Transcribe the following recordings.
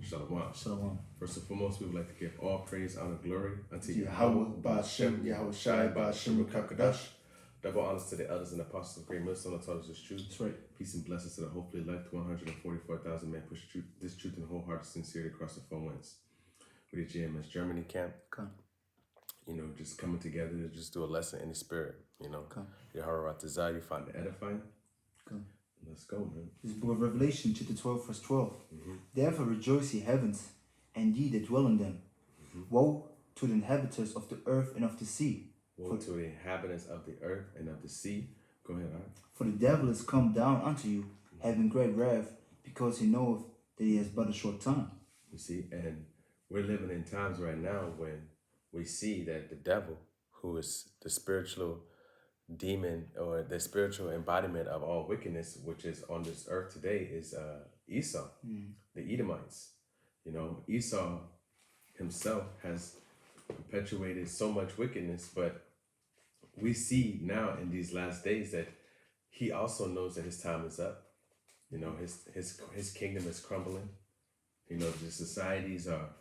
Shalom. Shalom. First and foremost, we would like to give all praise, honor, glory unto Yahawah Ba'Shem, Yahweh Shai, Ba'Shem Rukakadash. Double honors to the elders and apostles of Great Millstone that taught us this truth. That's right. Peace and blessings to the hopefully elect 144,000 men push this truth in wholehearted sincerity across the four winds. We did GMS Germany camp. Come. Just coming together to just do a lesson in the spirit. Come. Yahawah Ratazah, you find the edifying. Come. Let's go, man. This is book of Revelation, chapter 12, verse 12. Therefore rejoice, ye heavens, and ye that dwell in them. Woe to the inhabitants of the earth and of the sea. Woe to the inhabitants of the earth and of the sea. Go ahead, all right. For the devil is come down unto you, having great wrath, because he knoweth that he has but a short time. You see, and we're living in times right now when we see that the devil, who is the spiritual demon or the spiritual embodiment of all wickedness, which is on this earth today, is Esau, the Edomites. Esau himself has perpetuated so much wickedness, but we see now in these last days that he also knows that his time is up. His kingdom is crumbling. The societies are,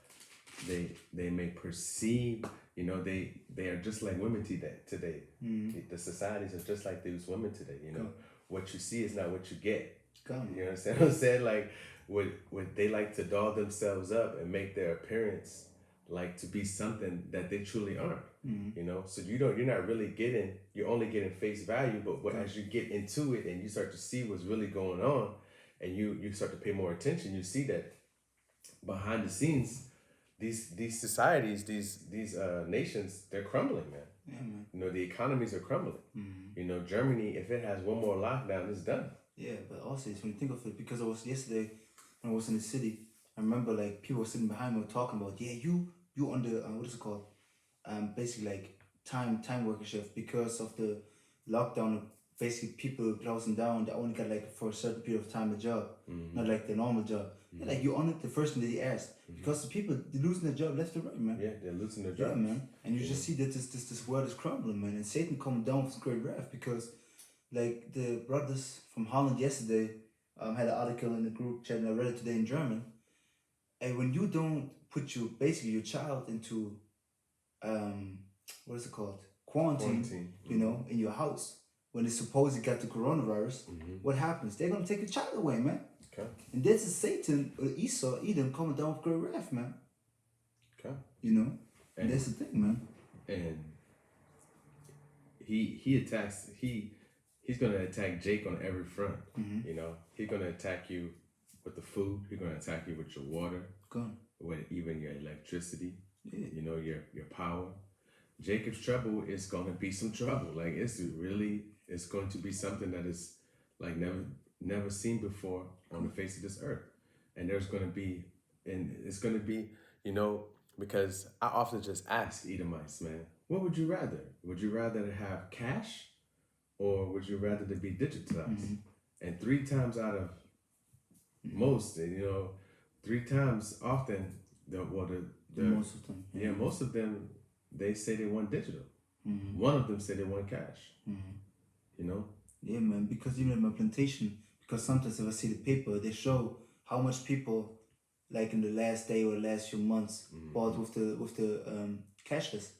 they may perceive, they are just like women today. The societies are just like these women today. What you see is not what you get. You understand what I'm saying? Like, what they like to doll themselves up and make their appearance like to be something that they truly aren't. So you're not really you're only getting face value, but as you get into it and you start to see what's really going on, and you start to pay more attention, you see that behind the scenes, these societies, these nations, they're crumbling, man. Yeah, man. The economies are crumbling. Germany, if it has one more lockdown, it's done. Yeah, but also when you think of it, because yesterday when I was in the city, I remember like people were sitting behind me talking about, you on the what is it called? Basically like time worker shift because of the lockdown. Basically, people closing down. They only got like for a certain period of time a job, not like the normal job. Yeah, like you on it. The first thing that he asked, because the people they're losing their job left and right, man. Yeah, they're losing their job. Yeah, man. And you just see that this world is crumbling, man. And Satan coming down with great wrath because, like the brothers from Holland yesterday, had an article in the group chat and I read it today in German. And when you don't put your child into, what is it called? Quarantine. In your house. When they supposedly got the coronavirus, what happens? They're gonna take the child away, man. Okay. And this is Satan or Esau, Edom coming down with great wrath, man. Okay. And that's the thing, man. And he's gonna attack Jake on every front. He's gonna attack you with the food. He's gonna attack you with your water, with even your electricity. Your power. Jacob's trouble is gonna be some trouble. Like it's going to be something that is like never seen before on the face of this earth. And it's gonna be, because I often just ask Edomites, man, what would you rather? Would you rather have cash or would you rather to be digitized? And 3 times out of most, 3 times often, most of them. Yeah, most of them, they say they want digital. One of them said they want cash. Yeah, man. Because even in my plantation, because sometimes if I see the paper, they show how much people, like in the last day or the last few months, bought with the cashless.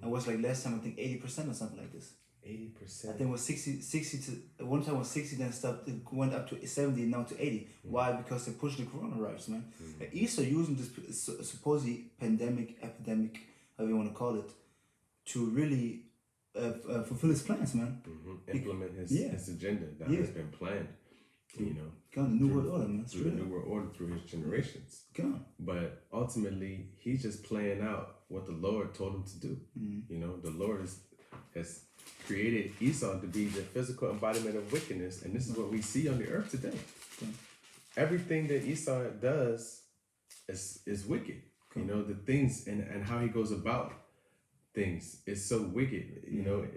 And was like last time I think 80% or something like this. 80%. I think it was 60 to one time it was 60, then stopped. It went up to 70, now to 80. Why? Because they pushed the coronavirus, man. Esau using this supposed epidemic, however you want to call it, to really fulfill his plans, man. Implement his agenda that has been planned. The New World Order, man. Through the New World Order, through his generations. But ultimately, he's just playing out what the Lord told him to do. The Lord has created Esau to be the physical embodiment of wickedness, and this is what we see on the earth today. Everything that Esau does is wicked. The things and how he goes about things is so wicked.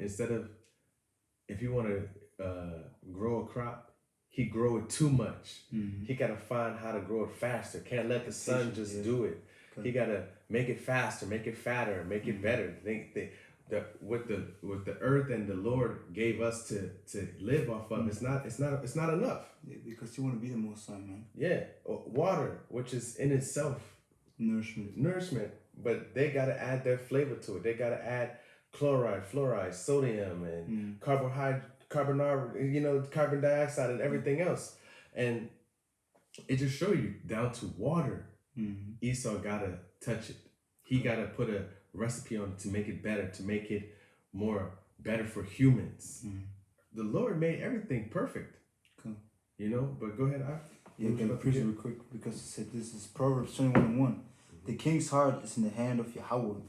Instead of, if you want to grow a crop, he grow it too much. He got to find how to grow it faster. Can't let the sun just do it. He got to make it faster, make it fatter, make it better. what the earth and the Lord gave us to live off of, it's not enough. Yeah, because you want to be the Most High, man. Yeah, water, which is in itself nourishment, but they got to add their flavor to it. They got to add chloride, fluoride, sodium, and carbon dioxide, and everything else, and it just show you down to water. Esau gotta touch it. He gotta put a recipe on it to make it better, to make it more better for humans. The Lord made everything perfect. Cool. You know, but go ahead. Yeah, I'm gonna preach it real quick because it said this is Proverbs 21:1. The king's heart is in the hand of Yahawah.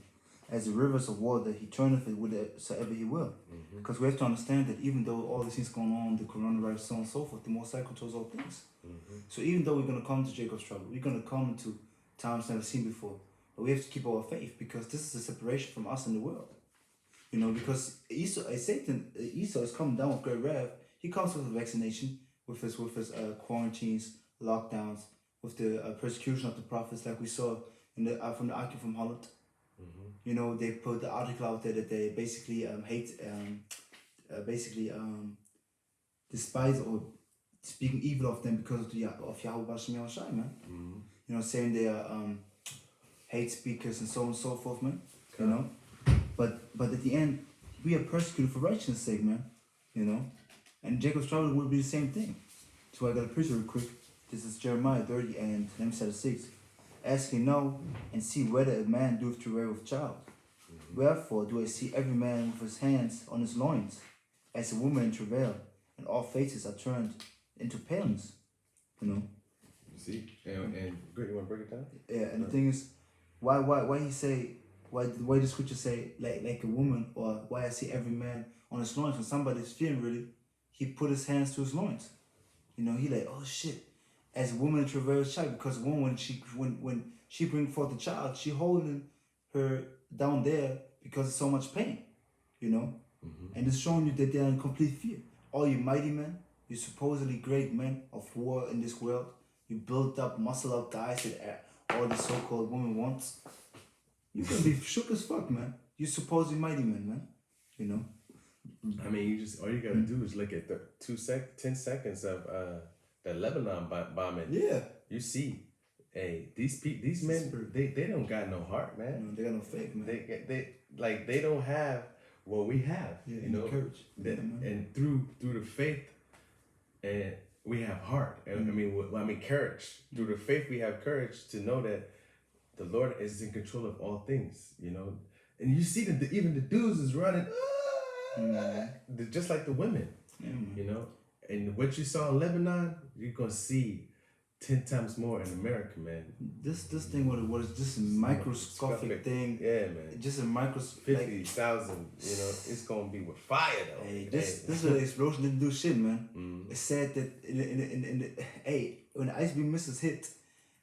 As the rivers of water, he turneth it whithersoever he will. Because we have to understand that even though all these things going on, the coronavirus, so on and so forth, the Most High controls all things. So even though we're going to come to Jacob's trouble, we're going to come to times never seen before, but we have to keep our faith because this is a separation from us and the world. You know, because Esau is coming down with great wrath. He comes with a vaccination, with his quarantines, lockdowns, with the persecution of the prophets, like we saw in the from the article from Holland. You know, they put the article out there that they basically despise or speaking evil of them because of Yahawah, man. You know, saying they are hate speakers and so on and so forth, man. You know, but at the end, we are persecuted for righteousness' sake, man. You know, and Jacob's trouble will be the same thing. So I got to preach it real quick. This is Jeremiah 30 and 6. Ask ye now, and see whether a man doeth travail with child. Wherefore do I see every man with his hands on his loins, as a woman in travail, and all faces are turned into paleness. You know. See, and good. You want to break it down? Yeah, and the thing is, why the scripture say like a woman, or why I see every man on his loins when somebody's feeling really, he put his hands to his loins. You know, he like, oh shit. As a woman in travail's child, because when she bring forth the child, she holding her down there because of so much pain, you know, and it's showing you that they are in complete fear. All you mighty men, you supposedly great men of war in this world, you built up, muscle up guys that all the so-called women wants. You're gonna be shook as fuck, man. You supposedly mighty men, man. You know. I mean, you just all you gotta do is look at the 10 seconds of the Lebanon bombing. Yeah. You see, hey, these men, they don't got no heart, man. No, they got no faith, man. They don't have what we have. Yeah, you know, courage. And through the faith, and we have heart. And I mean courage. Through the faith, we have courage to know that the Lord is in control of all things. You know, and you see that even the dudes is running, just like the women. You know. And what you saw in Lebanon, you're gonna see 10 times more in America, man. This thing, what is just a microscopic thing? Yeah, man. Just a microscopic. 50,000. You know, it's gonna be with fire though. Hey, this is an explosion didn't do shit, man. It said that when the ice beam missiles hit,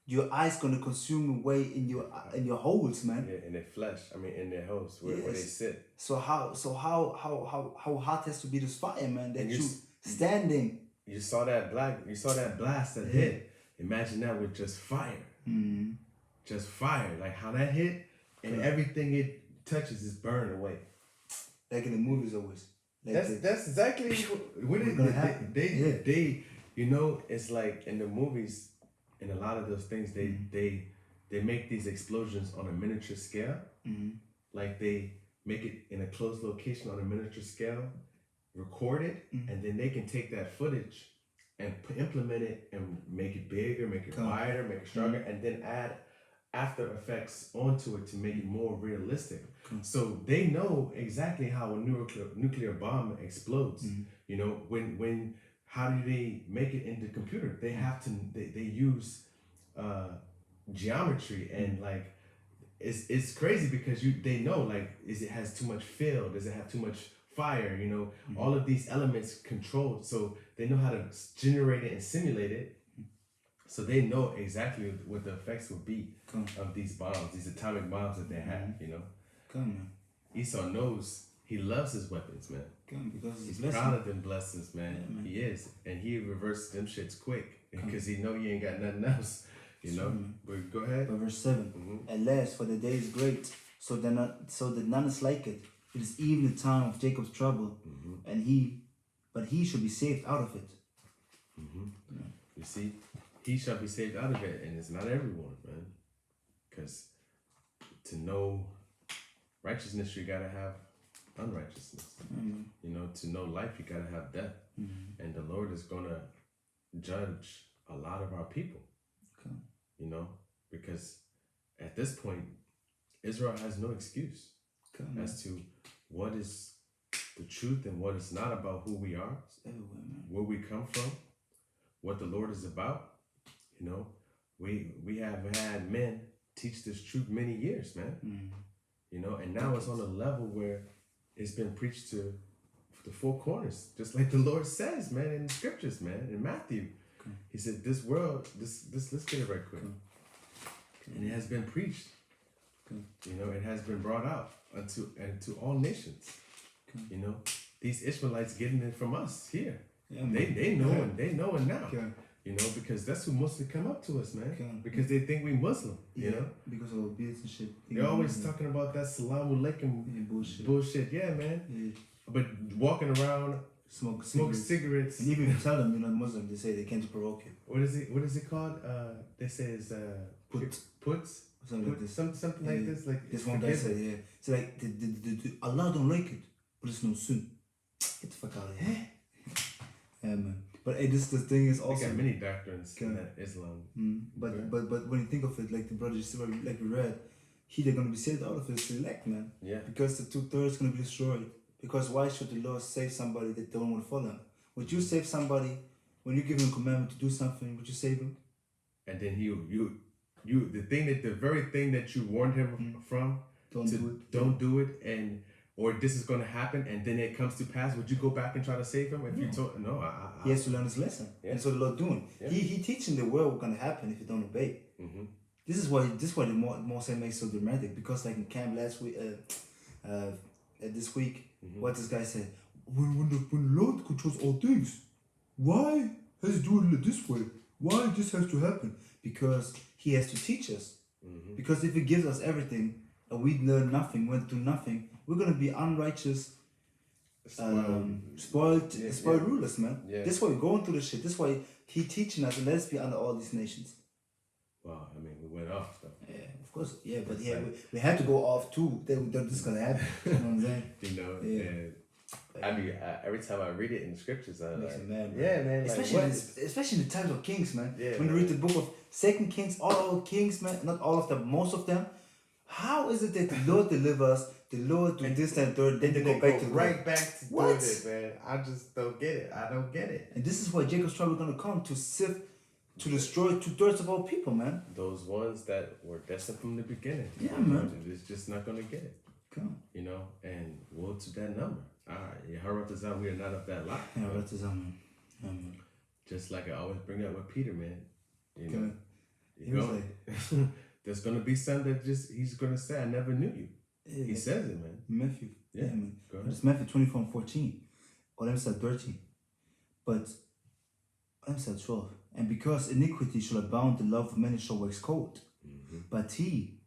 your eyes gonna consume away in your holes, man. Yeah, in their flesh. I mean, in their holes where they sit. So how hot has to be this fire, man? That you standing. You saw that blast that hit. Imagine that with just fire. Just fire. Like how that hit, and everything it touches is burned away. Like in the movies always. Like that's exactly what it gonna happen. They you know, it's like in the movies, and a lot of those things they make these explosions on a miniature scale. Like they make it in a closed location on a miniature scale, record it, and then they can take that footage and implement it and make it bigger, make it wider, make it stronger, and then add after effects onto it to make it more realistic. So they know exactly how a nuclear bomb explodes. You know, how do they make it in the computer? They have to they use geometry, and like it's crazy because they know, like, is it has too much fill, does it have too much fire, you know, all of these elements controlled, so they know how to generate it and simulate it, so they know exactly what the effects would be of these bombs, these atomic bombs that they have, you know. Esau knows, he loves his weapons, man. Because he's proud of them blessings, man. Yeah, he is, and he reverses them shits quick because he know he ain't got nothing else, you know. But go ahead. But verse 7, at last, for the day is great, so that none is like it. It is even the time of Jacob's trouble, but he should be saved out of it. You see, he shall be saved out of it, and it's not everyone, man. Because to know righteousness, you gotta have unrighteousness. You know, to know life, you gotta have death. And the Lord is gonna judge a lot of our people. Okay. You know, because at this point, Israel has no excuse as to what is the truth and what is not about who we are, Everywhere, man. where we come from, what the Lord is about. You know, we have had men teach this truth many years, man. You know, and now it's on a level where it's been preached to the four corners, just like the Lord says, man, in the scriptures, man, in Matthew. He said, "This world, this. Let's get it right quick." And it has been preached. You know, it has been brought out to all nations. You know, these Israelites getting it from us here. Yeah, They know it now. Okay. You know, because that's who mostly come up to us, man. Okay. Because they think we Muslim. You know, because of beards and shit. they're always talking about that Salaam Alaikum bullshit. Yeah, man. Yeah. But walking around, Smoke cigarettes. And even if you tell them you're not Muslim, they say they can't provoke you. What is it called? They say it's puts. Something like this. Something like this. Like this one guy said, yeah. It's like the Allah don't like it, but it's no sin. Get the fuck out of here. Yeah, man. But hey, the thing is also. They got many doctrines in that Islam. But when you think of it, like the brothers, like we read, they're gonna be saved out of his elect, man. Yeah. Because the 2/3 gonna be destroyed. Because why should the Lord save somebody that don't want to follow him? Would you save somebody when you give him a commandment to do something? Would you save him? And then the very thing that you warned him from, don't do it, and or this is going to happen, and then it comes to pass. Would you go back and try to save him? If you told he has to learn his lesson. Yeah. And so the Lord doing. Yeah. He teaching the world what's going to happen if you don't obey. This is why the Moshe makes so dramatic, because like in camp last week, this week, what this guy said, when the Lord controls all things, why has he doing it this way? Why this has to happen? Because he has to teach us. Because if he gives us everything and we learn nothing, went through nothing, we're gonna be unrighteous, spoiled rulers, man. Yeah. That's why we're going through this shit. That's why he teaching us, and let us be under all these nations. Well, I mean, we went off though. Yeah, of course. Yeah, but yeah, we had to go off too. That this is gonna happen. You know what I'm saying? You know, yeah. I mean, every time I read it in the scriptures, I makes like, me mad, yeah, man. Especially in the times of kings, man. Yeah, when you read the book of 2 Kings, all kings, man, not all of them, most of them. How is it that the Lord delivers, the Lord do this and third, then they go back to right back to doing it, man? I just don't get it. I don't get it. And this is why Jacob's trouble gonna come to sift, to destroy 2/3 of all people, man. Those ones that were destined from the beginning. Yeah, man. It's just not gonna get it. Come. You know, and woe to that number. Yahawah Ratazah, we are not of that lot. Yahawah Ratazah, man. Just like I always bring up with Peter, man. You know, he was like, there's gonna be some that he's gonna say, "I never knew you." Yeah, he says it, man. Matthew. Yeah, man. Go ahead. It's Matthew 24:14. Or let me start 13. But let me start 12. And because iniquity shall abound, the love of many shall wax cold. But he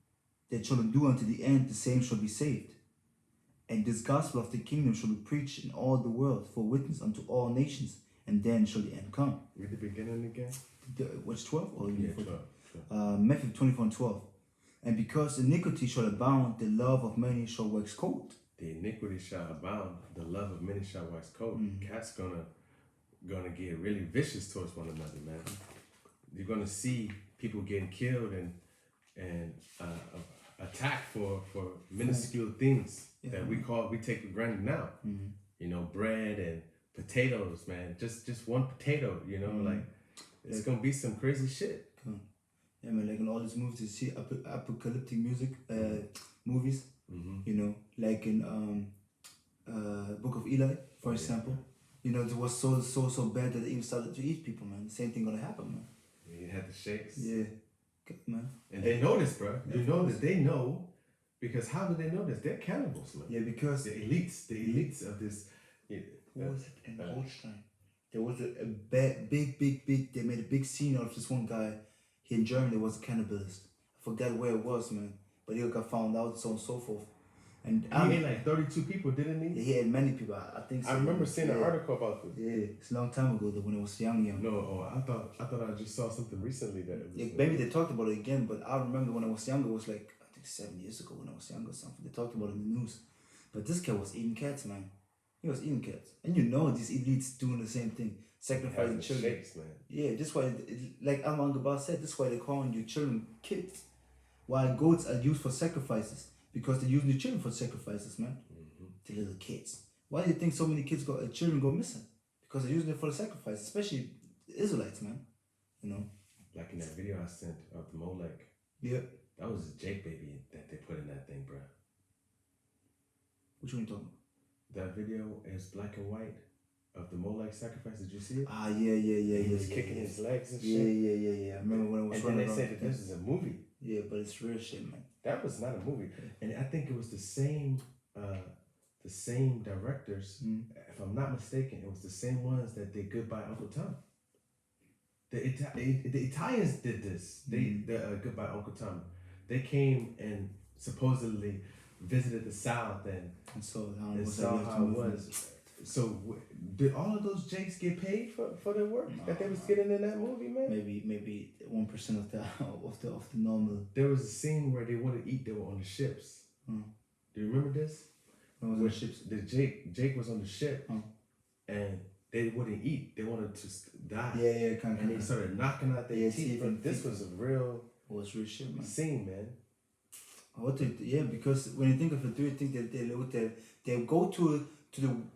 that shall endure unto the end, the same shall be saved. And this gospel of the kingdom shall be preached in all the world for witness unto all nations, and then shall the end come. Read the beginning again. What's 12? Or yeah, 12. Matthew 24:12. And because iniquity shall abound, the love of many shall wax cold. The iniquity shall abound, the love of many shall wax cold. Cat's gonna get really vicious towards one another, man. You're gonna see people getting killed and attacked for minuscule things that we take for granted now. You know, bread and potatoes, man. Just one potato, you know, like it's gonna be some crazy shit. Yeah, man, like in all these movies, you see apocalyptic movies, you know, like in Book of Eli, for example. You know, it was so bad that they even started to eat people, man. Same thing gonna happen, man. You had the shakes. Yeah, good, man. And they know this, bro. You know this. They know, because how do they know this? They're cannibals, man. Yeah, because the elites of this. What was it in Holstein? There was a big. They made a big scene out of this one guy. Here in Germany, was a cannibalist. I forgot where it was, man. But he got found out, so on and so forth. And he ate like 32 people, didn't he? he had many people. I think so. I remember seeing an article about this. Yeah, it's a long time ago when I was young. No, I thought I just saw something recently that it was. Yeah, maybe they talked about it again, but I remember when I was younger, it was like, I think 7 years ago when I was younger or something. They talked about it in the news. But this cat was eating cats, man. He was eating cats. And these elites doing the same thing. Sacrificing children. Shakes, man. Yeah, that's why, like Alman Gabal said, that's why they're calling your children kids. While goats are used for sacrifices. Because they're using the children for sacrifices, man. The little kids. Why do you think so many children go missing? Because they're using it for the sacrifice, especially the Israelites, man. Like in that video I sent of the Molech. Yeah. That was a Jake baby that they put in that thing, bro. Which one are you talking about? That video is black and white of the Molech sacrifice. Did you see it? Ah, yeah. He was kicking his legs and shit. Yeah. I remember when it was running. And then they said that this is a movie. Yeah, but it's real shit, man. That was not a movie, and I think it was the same directors. If I'm not mistaken, it was the same ones that did Goodbye Uncle Tom. The Italians did this. The Goodbye Uncle Tom. They came and supposedly visited the South and saw how it was. So did all of those Jakes get paid for their work that they was getting in that movie, man? Maybe 1% of the normal. There was a scene where they wouldn't eat. They were on the ships. Do you remember this? Where ships? The Jake was on the ship, and they wouldn't eat. They wanted to die. Yeah, and they started knocking out their teeth. But this was a real. It was real shit, man. Scene, man. Because when you think of it, do you think that they go to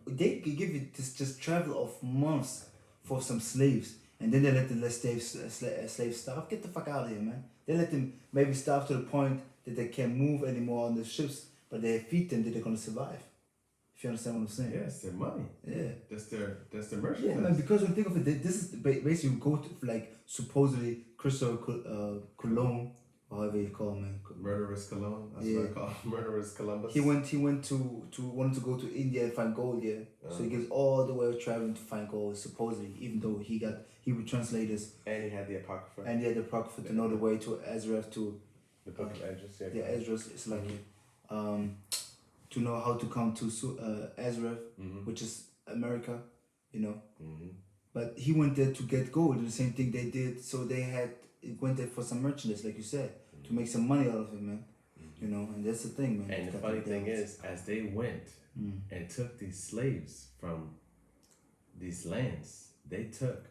they give you this just travel of months for some slaves, and then they let the slaves starve? Get the fuck out of here, man. They let them maybe starve to the point that they can't move anymore on the ships, but they feed them that they're gonna survive. If you understand what I'm saying? Yeah, it's their money. Yeah. That's their merchandise. Yeah, man, because when you think of it, this is basically go to like supposedly Christopher Cologne, or however you call him, man. Murderous Cologne. That's what I call him. Murderous Columbus. He wanted to go to India and find gold, yeah. So he goes all the way traveling to find gold, supposedly, even though he would translate this. And he had the Apocrypha. To know the way to Ezra to the book of Esdras, yeah. Ezra is like to know how to come to Ezra, which is America, But he went there to get gold, the same thing they did. So it went there for some merchandise, like you said, to make some money out of it, man. And that's the thing, man. And the funny thing is, as they went and took these slaves from these lands, they took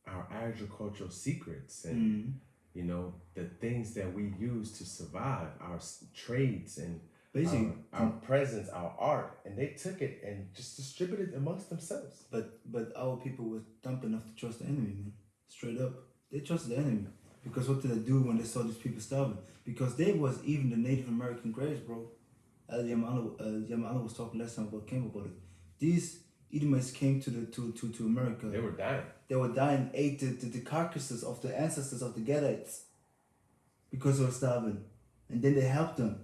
our agricultural secrets and the things that we use to survive, our trades and basically our presence, our art, and they took it and just distributed it amongst themselves. But our people were dumb enough to trust the enemy, man. Straight up, they trusted the enemy. Because what did they do when they saw these people starving? Because they was even the Native American graves, bro. Yamala was talking last time about it. These Edomites came to America. They were dying. They were dying, ate the carcasses of the ancestors of the Gadites because they were starving. And then they helped them.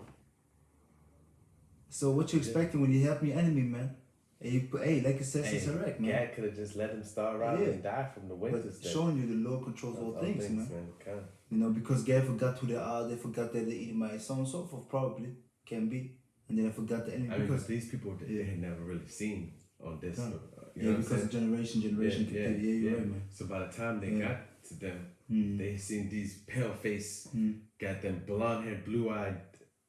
So what you expecting when you help your enemy, man? And you put, like it says in Iraq, man. God could have just let them starve out and die from the winters. But showing you the Lord controls all things, man. Because God forgot who they are, they forgot that the Edomites, so on and so forth, probably can be, and then they forgot the enemy. Because these people they had never really seen on this. Because of generation. You're right, man. So by the time they got to them, they seen these pale face, got them blonde haired, blue eyed.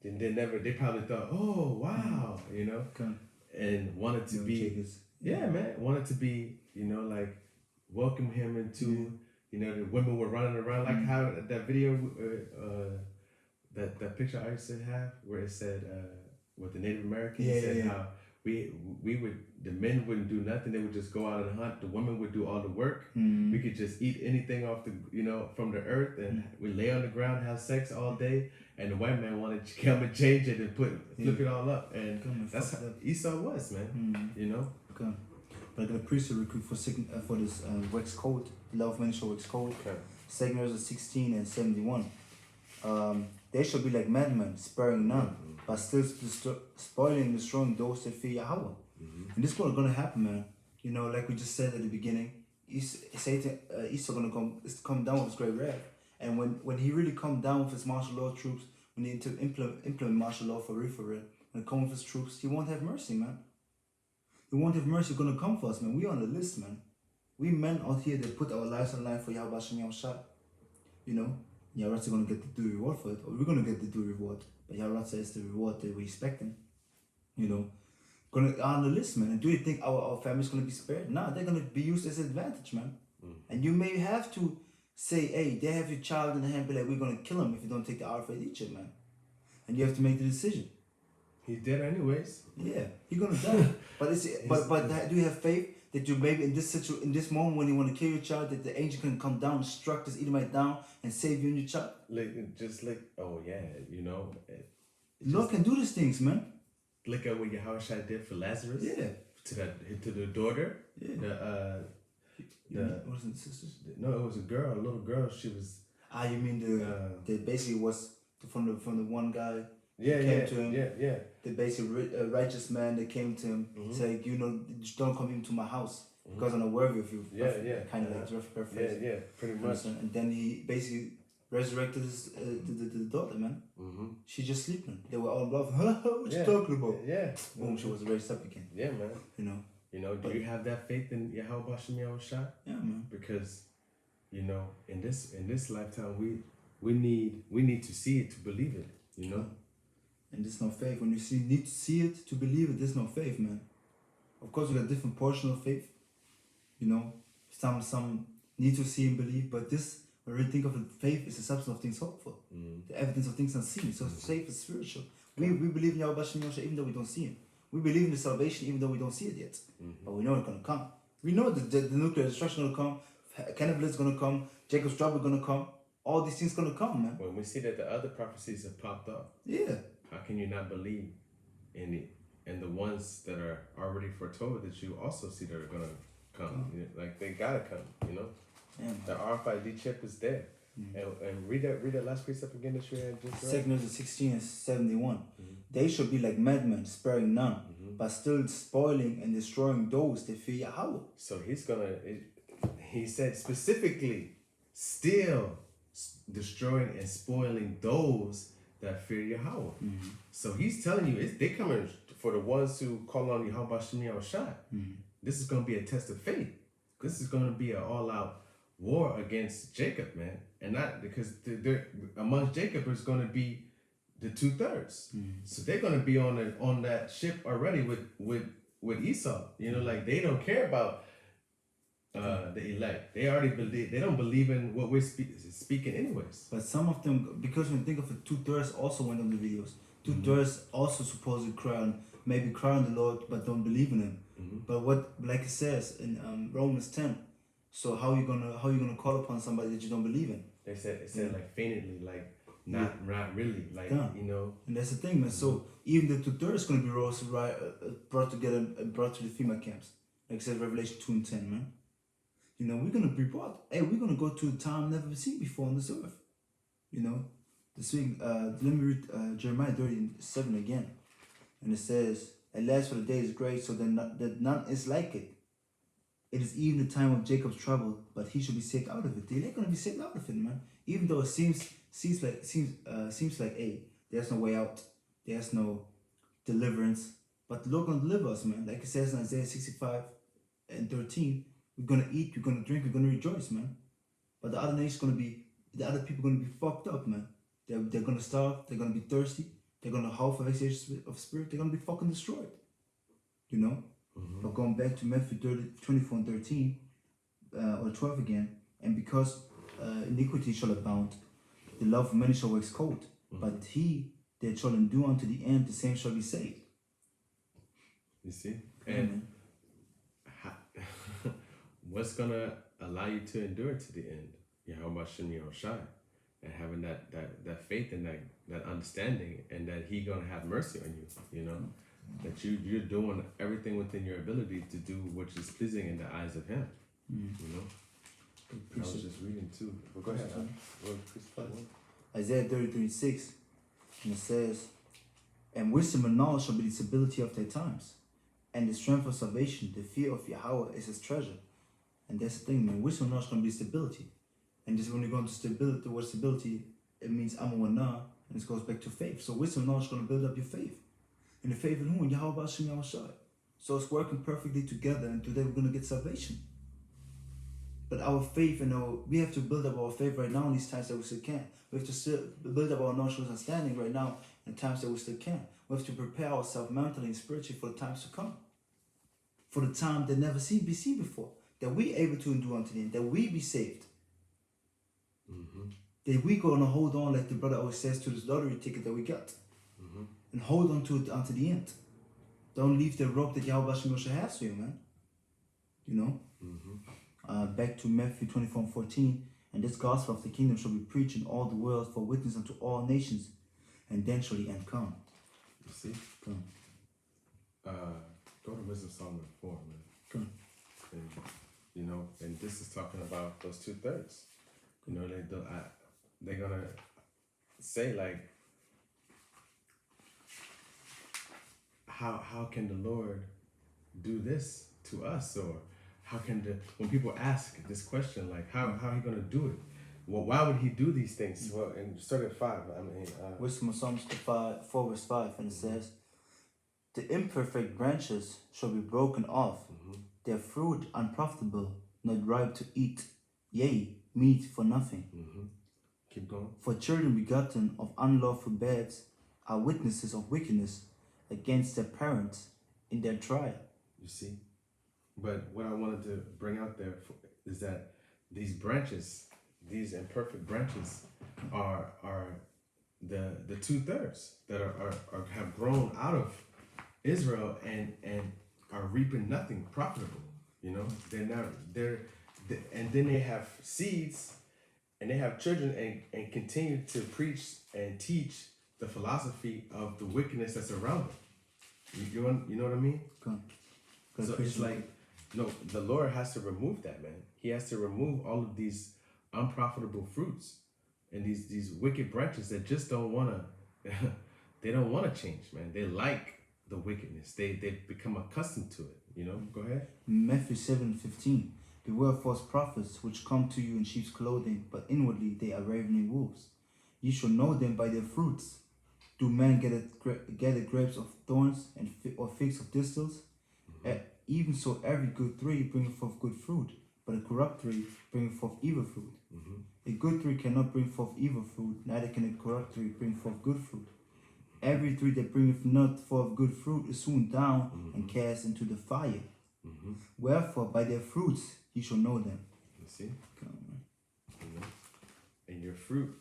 And they probably thought, oh wow, and wanted to be, wanted to be, like welcome him into, the women were running around like how that video, that picture I used to have where it said, with the Native Americans, how we would, the men wouldn't do nothing, they would just go out and hunt, the women would do all the work, we could just eat anything off the, from the earth, and we lay on the ground, have sex all day. And the white man wanted to come and change it and flip it all up, and that's how Esau was, man. Okay. But I got a priesthood recruit for this wax code, the law of men shall wax code. Okay. 2 Ezra 16 and 71. They shall be like madmen, sparing none, but still spoiling and destroying those that fear Yahawah. And this is what's gonna happen, man. Like we just said at the beginning, Esau gonna come down with his great wrath. And when he really come down with his martial law troops, when he implement martial law for real, when it comes with his troops, he won't have mercy, man. He won't have mercy gonna come for us, man. We on the list, man. We men out here that put our lives on line for Yahawah Ratazah. You know, Yahawah Ratazah gonna get the due reward for it, or we're gonna get the due reward. But Yahawah Ratazah is the reward that we expecting. You know, gonna on the list, man. And do you think our family's gonna be spared? Nah, they're gonna be used as an advantage, man. And you may have to say, hey, they have your child in the hand, be like, we're gonna kill him if you don't take the Alpha Egypt, man. And you have to make the decision. He's dead anyways. Yeah, he's gonna die. But do you have faith that you maybe in this moment when you want to kill your child, that the angel can come down and struck this Edomite down and save you and your child? Oh yeah, you know. Lord can do these things, man. Look at what Yahawah did for Lazarus. Yeah. To the daughter. Yeah. Wasn't it sisters? No, it was a little girl. She was. You mean the basically was from the one guy. Yeah, came to him. Yeah. The basically righteous man that came to him, said, don't come into my house because I'm not worthy of you. Yeah. Kind of like paraphrase. Yeah, pretty much. And then he basically resurrected the daughter, man. She just sleeping. They were all in love. What you talking about? Yeah. Boom, she was raised up again. Yeah, man. You know. Do you have that faith in Yahawah Shah? Yeah, man. Because, in this lifetime, we need to see it to believe it. And there's no faith. When you need to see it to believe it, there's no faith, man. Of course, we got different portion of faith. Some need to see and believe, but this, when we think of it, faith is the substance of things hoped for, the evidence of things unseen. So faith is spiritual. We believe in Yahawah Shah even though we don't see Him. We believe in the salvation even though we don't see it yet. But we know it's gonna come. We know that the nuclear destruction gonna come, cannibalism is gonna come, Jacob's trouble gonna come. All these things gonna come, man. When we see that the other prophecies have popped up, how can you not believe in it? And the ones that are already foretold that you also see that are gonna come, like they gotta come, Yeah, the RFID chip is there. And read that last precept again that you had just read. 2 Kings 16 and 71. They shall be like madmen, sparing none, but still spoiling and destroying those that fear Yahawah. So he said specifically, still destroying and spoiling those that fear Yahawah. So he's telling you, they coming for the ones who call on Yahawah Shah. This is going to be a test of faith. This is going to be an all-out war against Jacob, man. And not because amongst Jacob is going to be the 2/3. So they're going to be on that ship already with Esau. Like they don't care about the elect. They already believe. They don't believe in what we're speaking anyways. But some of them, because when you think of it, 2/3 also went on the videos. 2/3 also supposedly cry on the Lord, but don't believe in Him. But like it says in Romans 10, so how you gonna call upon somebody that you don't believe in? It said like faintly, like not really, like And that's the thing, man. So even the 2/3 is gonna be brought together and brought to the FEMA camps, like it says Revelation 2 and 10, man. We're gonna be brought. Hey, we're gonna go to a time never seen before on this earth. This week, let me read Jeremiah 37 again, and it says, "At last, for the day is great, so that none is like it. It is even the time of Jacob's trouble, but he shall be saved out of it." They're gonna be saved out of it, man. Even though it seems like, hey, there's no way out, there's no deliverance, but the Lord gonna deliver us, man. Like it says in Isaiah 65 and 13, we're gonna eat, we're gonna drink, we're gonna rejoice, man. But the other people gonna be fucked up, man. They're gonna starve, they're gonna be thirsty, they're gonna howl for vexation of spirit, they're gonna be fucking destroyed. But going back to Matthew 24 and 13, or 12 again, and because iniquity shall abound, the love of many shall wax cold, but he that shall endure unto the end, the same shall be saved. You see? And what's gonna allow you to endure to the end? Yahawah Shah, and having that faith and that understanding, and that He gonna have mercy on you. That you're doing everything within your ability to do which is pleasing in the eyes of Him. I was just reading too. Well, go ahead. Isaiah 30:36, and it says, "And wisdom and knowledge shall be the stability of their times, and the strength of salvation, the fear of Yahawah is His treasure." And that's the thing, man. Wisdom and knowledge is going to be stability. And just when you go into stability, the word stability, it means amunah, and it goes back to faith. So wisdom and knowledge is going to build up your faith. And the faith in who? In Yahawah Ratazah. So it's working perfectly together, and today we're going to get salvation. But our faith, we have to build up our faith right now in these times that we still can. We have to still build up our knowledge and understanding right now in times that we still can. We have to prepare ourselves mentally and spiritually for the times to come. For the time that never be seen before. That we able to endure unto the end. That we be saved. That we going to hold on, like the brother always says, to this lottery ticket that we got. And hold on to it unto the end. Don't leave the rope that Yahawah has for you, man. You know? Back to Matthew 24:14. And this gospel of the kingdom shall be preached in all the world for witness unto all nations. And then shall the end come. You see? Come. Go to Wisdom Song 4, man. Come. And, and this is talking about those 2/3. They're gonna say like, how can the Lord do this to us? Or how can when people ask this question, like how he gonna do it? Well, why would he do these things? Well, in start at 5. Wisdom of Psalms 4 verse 5, and it says, the imperfect branches shall be broken off, their fruit unprofitable, not ripe to eat, yea, meat for nothing. Keep going. For children begotten of unlawful beds are witnesses of wickedness against their parents in their trial. You see? But what I wanted to bring out there is that these branches, these imperfect branches, are the 2/3 that are have grown out of Israel and are reaping nothing profitable. And then they have seeds and they have children and continue to preach and teach the philosophy of the wickedness that's around them. You know what I mean? So it's like, no, the Lord has to remove that, man. He has to remove all of these unprofitable fruits and these wicked branches that just don't wanna they don't wanna change, man. They like the wickedness. They become accustomed to it. Go ahead. Matthew 7:15. Beware of false prophets which come to you in sheep's clothing, but inwardly they are ravening wolves. Ye shall know them by their fruits. Do men gather grapes of thorns or figs of thistles? Even so, every good tree bringeth forth good fruit, but a corrupt tree bringeth forth evil fruit. A good tree cannot bring forth evil fruit, neither can a corrupt tree bring forth good fruit. Every tree that bringeth not forth good fruit is hewn down and cast into the fire. Wherefore, by their fruits ye shall know them. You see? And your fruit,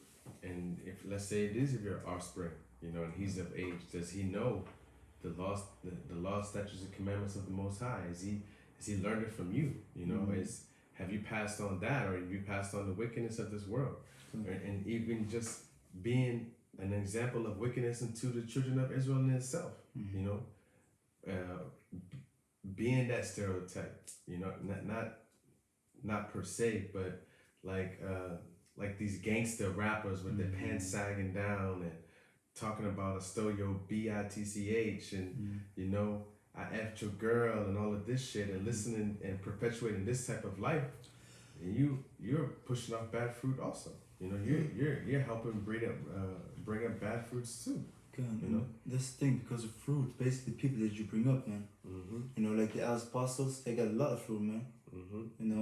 and if let's say it is of your offspring, and he's of age, does he know the laws, statutes, and commandments of the Most High? Has he learned it from you? Have you passed on that, or have you passed on the wickedness of this world? And even just being an example of wickedness into the children of Israel in itself, being that stereotype, not per se, but like these gangster rappers with their pants sagging down and talking about I stole your bitch and I effed your girl and all of this shit, and listening and perpetuating this type of life, and you're pushing off bad fruit also. You're helping bring up bad fruits too. This thing, because of fruit, basically people that you bring up, man. Like the apostles, they got a lot of fruit, man.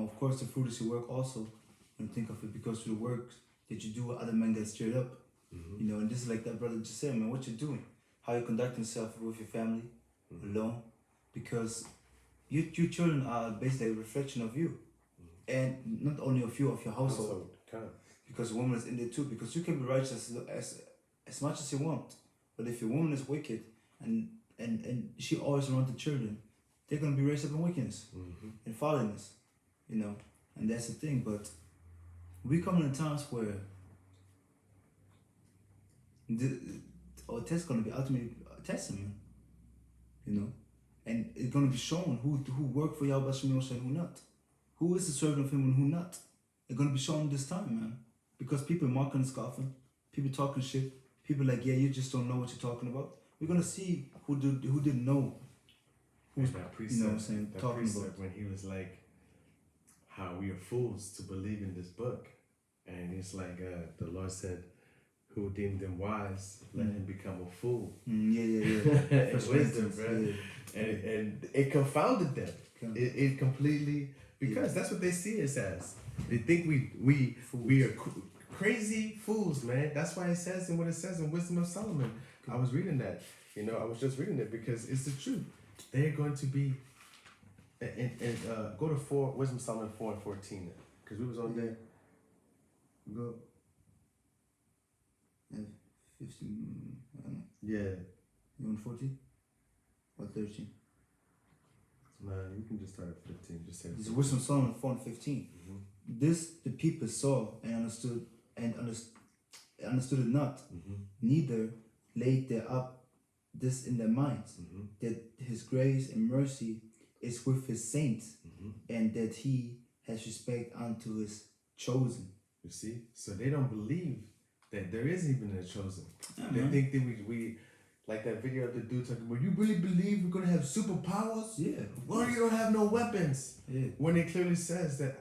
Of course the fruit is your work also. When you think of it, because of the work that you do, other men get stirred up. And this is like that brother just said, man, what you doing? How you conduct yourself with your family, alone. Because your children are basically a reflection of you. And not only of you, of your household. Because a woman is in there too. Because you can be righteous as much as you want. But if your woman is wicked and she always around the children, they're going to be raised up in wickedness, in followingness, and that's the thing. But we come in times where our test is going to be ultimately testing, and it's going to be shown who worked for Yahawah and who not, who is the servant of him and who not. It's going to be shown this time, man, because people mocking and scoffing, people talking shit, people like, yeah, you just don't know what you're talking about. We're going to see who didn't know. Who's that precept, talking about when he was like, how we are fools to believe in this book. And it's like the Lord said, who deemed him wise, let him become a fool. Yeah. And wisdom, bro. Yeah. And it confounded them. Okay. It completely, because that's what they see us as. They think we are crazy fools, man. That's why it says in what it says in Wisdom of Solomon. I was reading that. I was just reading it because it's the truth. They're going to be, and go to Wisdom of Solomon 4 and 14, because we was on there. Go. 15. Yeah. You want 14? Or 13? Nah, you can just start at 15. Just say This is Wisdom of Solomon 4 and 15. This the people saw and understood understood it not, neither laid they up this in their minds, that his grace and mercy is with his saints, and that he has respect unto his chosen. You see? So they don't believe that there is even a chosen. Yeah, They man. think that we like that video of the dude talking about, you really believe we're gonna have superpowers? Yeah. Why you don't have no weapons? Yeah. When it clearly says that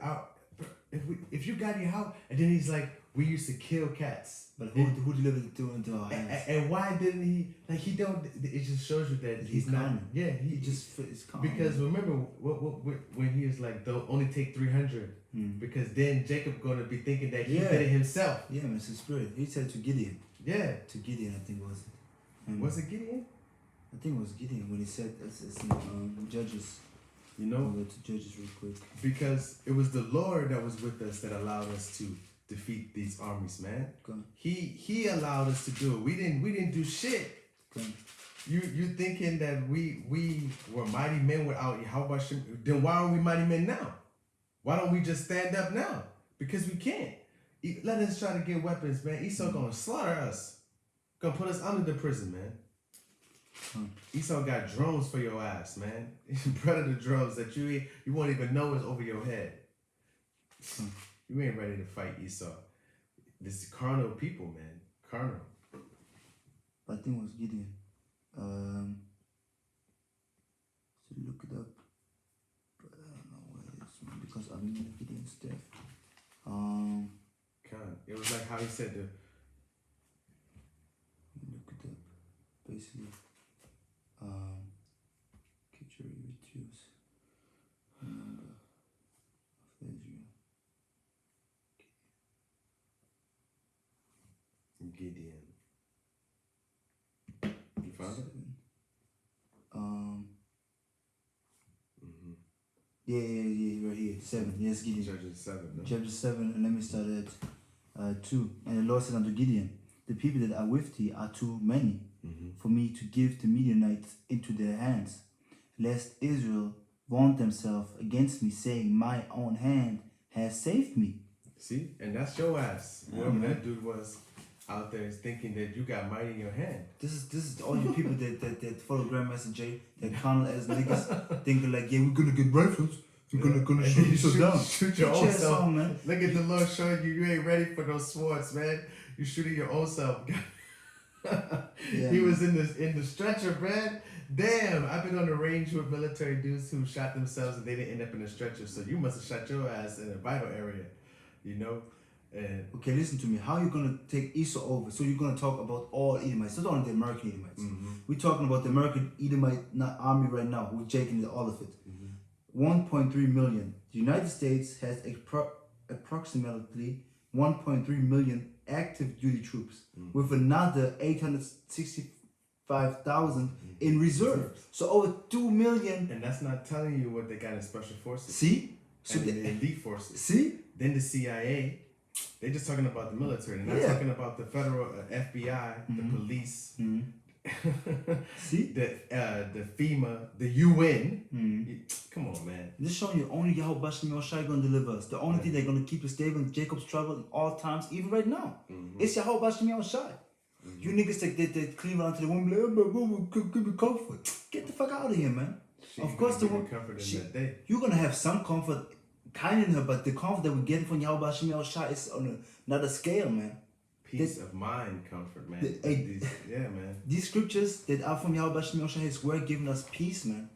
if you got your house, and then he's like, we used to kill cats. But who delivered it into our hands? And why didn't he? Like he don't. It just shows you that he's not. common. Yeah, He just is calm. because remember when he was like, they'll only take 300 because then Jacob gonna be thinking that he did it himself. Yeah, man, it's the spirit. He said to Gideon. Yeah. To Gideon, I think was it. Was it Gideon? I think it was Gideon when he said it's in Judges. You know, I'll go to Judges real quick. because it was the Lord that was with us that allowed us to defeat these armies, man. Go on. He allowed us to do it. We didn't do shit. Go on. You thinking that we were mighty men without Yahawah? Then why are we mighty men now? Why don't we just stand up now? Because we can't. Let us try to get weapons, man. Esau gonna slaughter us. Gonna put us under the prison, man. Esau got drones for your ass, man. Predator drones that you won't even know is over your head. You ain't ready to fight Esau. This is carnal people, man. Carnal. I think it was Gideon. So look it up. But I don't know where it is, man, because I mean Gideon's death. It was like how he said Look it up. Basically, capture reduce number of Israel. Gideon. You found it? Yeah, right here. 7. Yes, Gideon. Judges 7. No? Chapter 7, and let me start at 2. And the Lord said unto Gideon, the people that are with thee are too many for me to give the Midianites into their hands, lest Israel vaunt themselves against me, saying, my own hand has saved me. See? And that's your ass. Yeah, Whoever man. that dude was out there is thinking that you got might in your hand. This is all you people that follow Grandmaster J, that carnal as niggas, thinking like, yeah, we're gonna get rifles. We're gonna shoot you down. Shoot your own self. On, man. Look at the Lord showing you ain't ready for those swords, man. You shooting your own self. Yeah, He man. was in the stretcher, man. Damn, I've been on the range with military dudes who shot themselves and they didn't end up in a stretcher. So you must have shot your ass in a vital area, you know. And Okay, listen to me. How are you gonna take Esau over? So you're gonna talk about all Edomites, not only the American Edomites. We're talking about the American Edomite army right now, who's taking all of it. 1.3 million. The United States has approximately 1.3 million active duty troops, with another 865,000 in reserve. So over 2 million. and that's not telling you what they got in special forces. See? So And the elite forces. see? Then the CIA. They just talking about the military. They're not Yeah. talking about the federal FBI, the police, See? the FEMA, the UN. Come on, man. This showing you only Yahawah Ratazah gonna deliver us. The only thing they're gonna keep us stable in Jacob's trouble in all times, even right now. It's Yahawah Ratazah. You niggas that cleave onto the woman, like, give me comfort. Get the fuck out of here, man. Of course, the one comfort in that day. you're gonna have some comfort, kind in her, but the comfort that we're getting from Yahawah Ratazah is on another scale, man. Peace of mind, comfort, man. Yeah, man. These scriptures that are from Yahawah Ratazah, His word, giving us peace, man.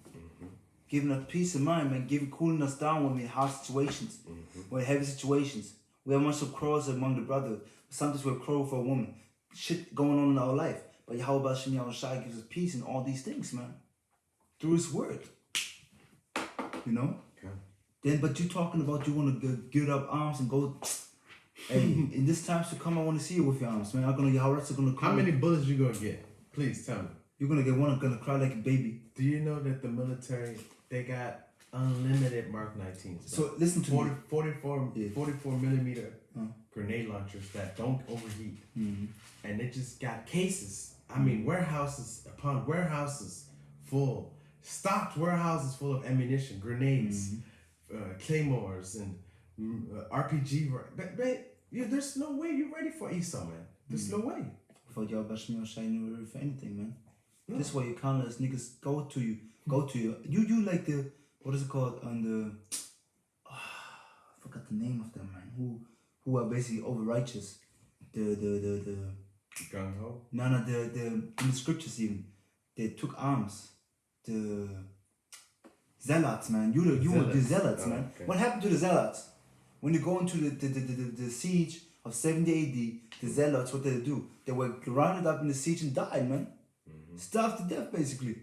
Giving us peace of mind, man. Cooling us down when we're in hard situations, when we're in heavy situations. We have much of quarrels among the brothers. Sometimes we're quarrel for a woman. shit going on in our life. But Yahawah Shai gives us peace in all these things, man. Through His Word. You know? Okay. Then, but you talking about you want to get up arms and go. Hey, in this times to come, I want to see you with your arms, man. I'm gonna Yahawah Ratazah gonna come. How many bullets you gonna get? Please tell me. You're gonna get one. I'm gonna cry like a baby. Do you know that the military, they got unlimited Mark 19s? So listen to 44 millimeter grenade launchers that don't overheat. Mm-hmm. And they just got cases. I mean, warehouses upon warehouses full, stocked warehouses full of ammunition, grenades, claymores, and RPG. There's no way you're ready for Esau, man. There's no way. For Yahawah Shai, you're ready for anything, man. No. This way you can't let niggas go to you. You like the, what is it called, on the, I forgot the name of them, man. Who are basically over righteous. The Gung ho. No, in the scriptures even, they took arms. The zealots, man. You were the zealots, man. Okay. What happened to the zealots? When you go into the siege of 70 AD, the zealots, what did they do? They were rounded up in the siege and died, man. Starved to death, basically.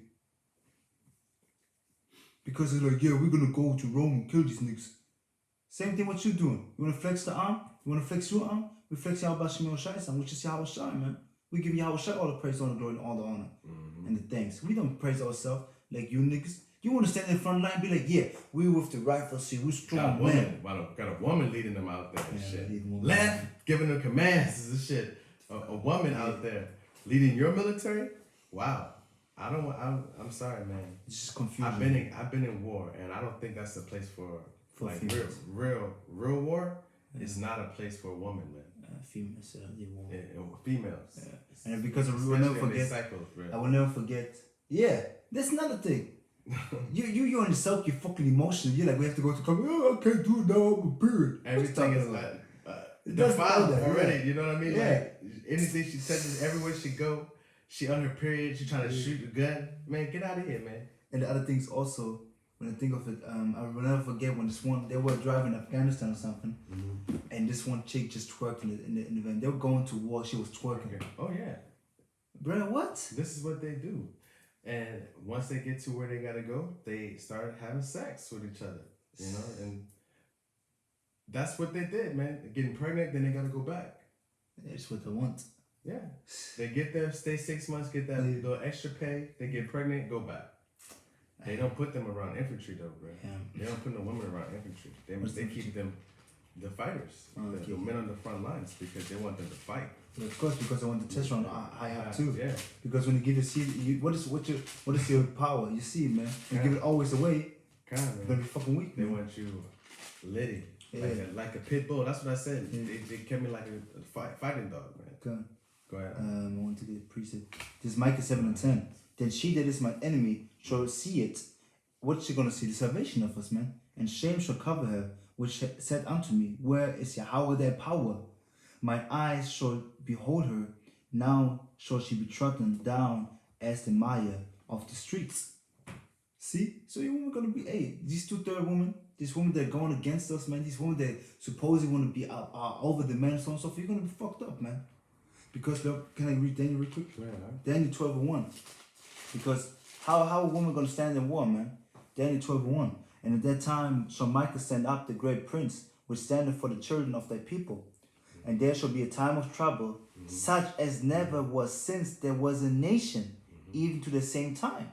Because they're like, yeah, we're gonna go to Rome and kill these niggas. Same thing what you doing. You wanna flex the arm? You wanna flex your arm? We flex Yahawah Shai's arm, which is Yahawah Shai, man. We give Yahawah Shai all the praise, all the glory, and all the honor. And the thanks. We don't praise ourselves like you niggas. You wanna stand in the front line and be like, yeah, we with the rifle, see, we strong, man. Got a woman leading them out there and shit. Left, giving them commands and shit. A woman out there leading your military? Wow. I'm sorry, man. It's just confusion. I've been in war, and I don't think that's a place for like females. real war. It's not a place for a woman, man. Females, they won't. Females. Yeah. And because we will never forget. I will never forget. Yeah, that's another thing. you on yourself, you're fucking emotional. You're like, we have to go to come. Oh, I can't do it now. I'm a period. Everything is like defiled already. You know what I mean? Yeah. Like anything she touches, everywhere she go, she on her period. She trying to shoot a gun. Man, get out of here, man. And the other things also, when I think of it, I will never forget when they were driving Afghanistan or something, and this one chick just twerking in the van. They were going to war. She was twerking. Okay. Oh yeah. Bro, what? This is what they do. And once they get to where they gotta go, they start having sex with each other, you know, and that's what they did, man. Getting pregnant, then they gotta go back. That's what they want. Yeah, they get there, stay 6 months, get that little extra pay. They get pregnant, go back. They don't put them around infantry though, bro. Yeah. They don't put no women around infantry. They keep them the fighters, the men on the front lines, because they want them to fight. Yeah, of course, because I want the test run I have too. Yeah. Because when you give your seed, what is your power? You see, man. You give it always away. You're gonna be fucking weak. They want you litty, like a pit bull. That's what I said. Yeah. They kept me like a fighting dog, man. Okay. Go ahead. I want to get a precept. This is Micah 7:10. Then she that is my enemy shall see it. What's she gonna see? The salvation of us, man. And shame shall cover her, which said unto me, where is Yahawah their power? Mine eyes shall behold her. Now shall she be trodden down as the mire of the streets. See? So you women gonna be, these two third women, these women that are going against us, man, these women that supposedly want to be over the man, so on and so forth, you're gonna be fucked up, man. Because look, can I read Daniel real quick? Yeah. Daniel 12:1. Because how a woman gonna stand in war, man? Daniel 12:1. And at that time shall Micah stand up, the great prince, which standeth for the children of thy people. And there shall be a time of trouble, such as never was since there was a nation, even to the same time.